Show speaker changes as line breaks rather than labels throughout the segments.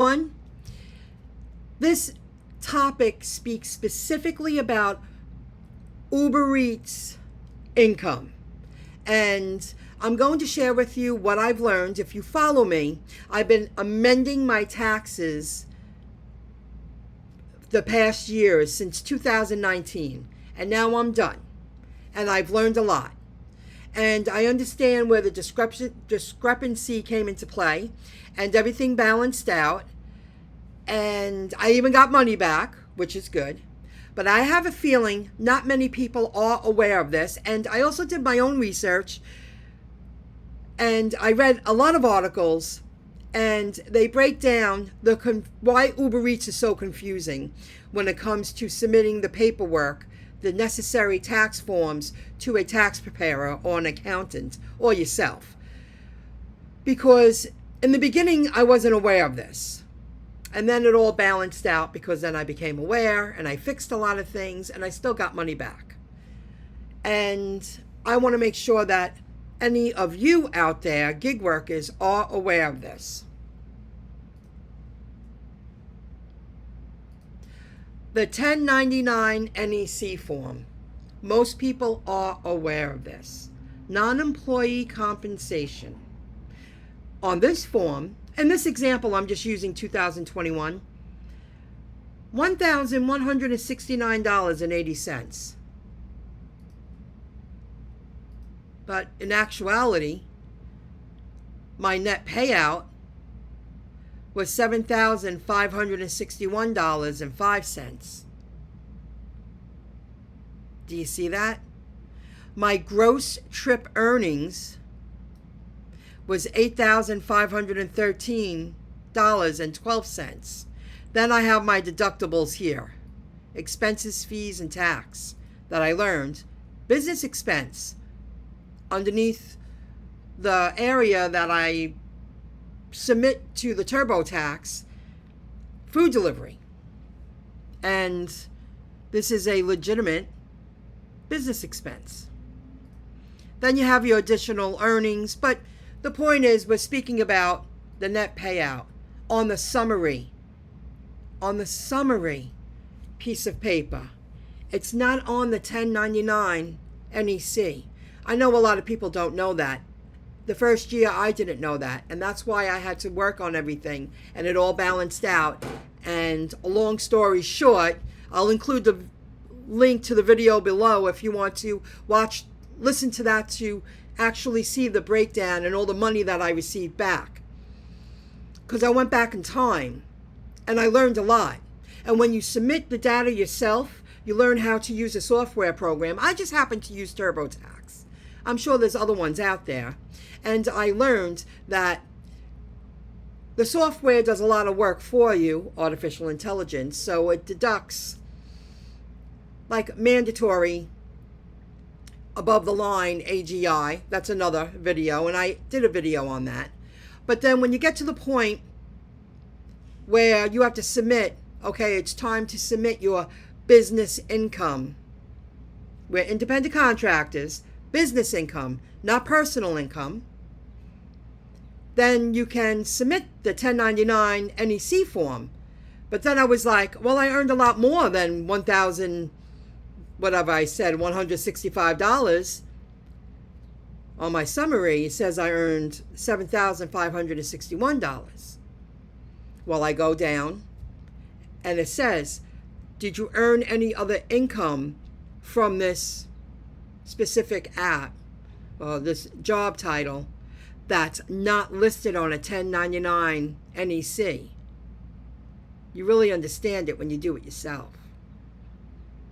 on. This topic speaks specifically about UberEats income. And I'm going to share with you what I've learned. If you follow me, I've been amending my taxes the past years since 2019. And now I'm done. And I've learned a lot. And I understand where the discrepancy came into play. And everything balanced out. And I even got money back, which is good. But I have a feeling not many people are aware of this. And I also did my own research. And I read a lot of articles. And they break down why UberEats is so confusing when it comes to submitting the paperwork, the necessary tax forms to a tax preparer or an accountant or yourself. Because in the beginning, I wasn't aware of this. And then it all balanced out because then I became aware and I fixed a lot of things and I still got money back. And I want to make sure that any of you out there, gig workers, are aware of this. The 1099 NEC form. Most people are aware of this. Non-employee compensation. On this form, in this example, I'm just using 2021, $1,169.80. But in actuality, my net payout was $7,561.05. Do you see that? My gross trip earnings was $8,513.12. Then I have my deductibles here. Expenses, fees, and tax that I learned. Business expense underneath the area that I submit to the TurboTax, food delivery. And this is a legitimate business expense. Then you have your additional earnings, but the point is we're speaking about the net payout on the summary piece of paper. It's not on the 1099 NEC. I know a lot of people don't know that. The first year I didn't know that, and that's why I had to work on everything, and it all balanced out. And a long story short, I'll include the link to the video below if you want to listen to that to actually see the breakdown and all the money that I received back. Because I went back in time and I learned a lot. And when you submit the data yourself, you learn how to use a software program. I just happen to use TurboTax. I'm sure there's other ones out there. And I learned that the software does a lot of work for you, artificial intelligence, so it deducts like mandatory above the line AGI. That's another video, and I did a video on that. But then when you get to the point where you have to submit, okay, it's time to submit your business income. We're independent contractors, business income, not personal income. Then you can submit the 1099 NEC form. But then I was like, well, I earned a lot more than $1,000, whatever I said, $165. On my summary, it says I earned $7,561. Well, I go down and it says, did you earn any other income from this specific app or this job title that's not listed on a 1099 NEC? You really understand it when you do it yourself.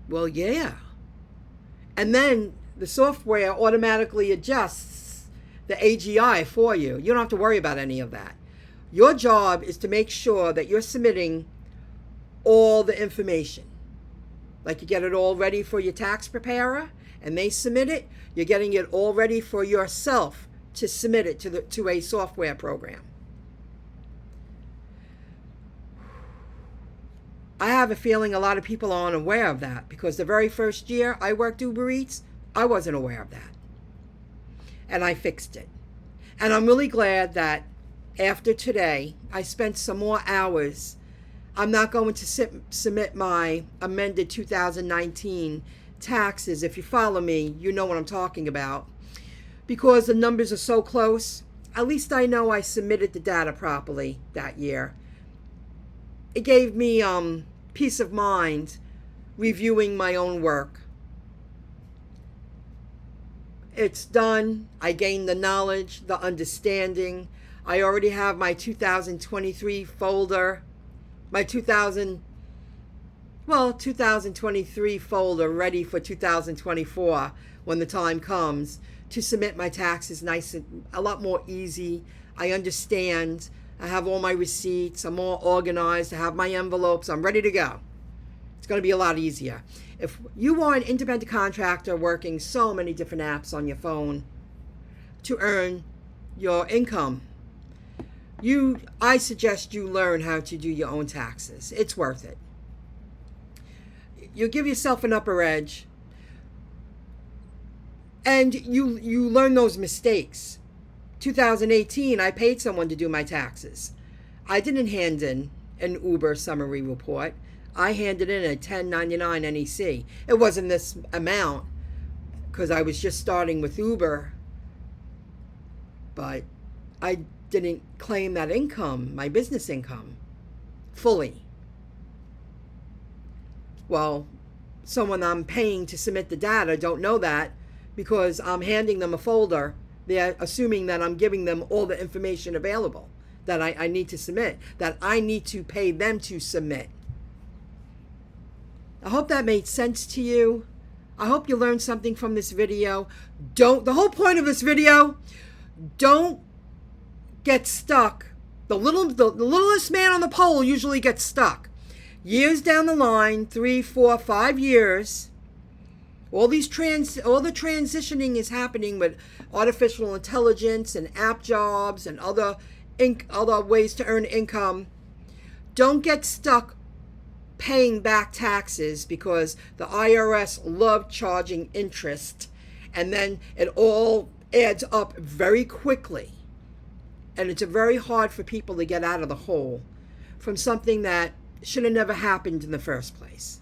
Well, yeah. And then the software automatically adjusts the AGI for you. You don't have to worry about any of that. Your job is to make sure that you're submitting all the information. Like you get it all ready for your tax preparer and they submit it, you're getting it all ready for yourself to submit it to a software program. I have a feeling a lot of people aren't aware of that because the very first year I worked UberEats, I wasn't aware of that. And I fixed it. And I'm really glad that after today, I spent some more hours. I'm not going to submit my amended 2019 taxes. If you follow me, you know what I'm talking about. Because the numbers are so close, at least I know I submitted the data properly that year. It gave me peace of mind reviewing my own work. It's done. I gained the knowledge, the understanding. I already have my 2023 folder, my 2023 folder ready for 2024 when the time comes to submit my taxes nice and a lot more easy. I understand. I have all my receipts. I'm all organized. I have my envelopes. I'm ready to go. It's going to be a lot easier. If you are an independent contractor working so many different apps on your phone to earn your income, I suggest you learn how to do your own taxes. It's worth it. You give yourself an upper edge, and you learn those mistakes. 2018, I paid someone to do my taxes. I didn't hand in an Uber summary report. I handed in a 1099 NEC. It wasn't this amount because I was just starting with Uber, but I didn't claim that income, my business income, fully. Well, someone I'm paying to submit the data don't know that because I'm handing them a folder. They're assuming that I'm giving them all the information available that I need to submit, that I need to pay them to submit. I hope that made sense to you. I hope you learned something from this video. The whole point of this video, don't get stuck. The littlest man on the pole usually gets stuck. Years down the line, 3, 4, 5 years, all the transitioning is happening with artificial intelligence and app jobs and other ways to earn income. Don't get stuck paying back taxes because the IRS love charging interest, and then it all adds up very quickly. And it's very hard for people to get out of the hole from something that should have never happened in the first place.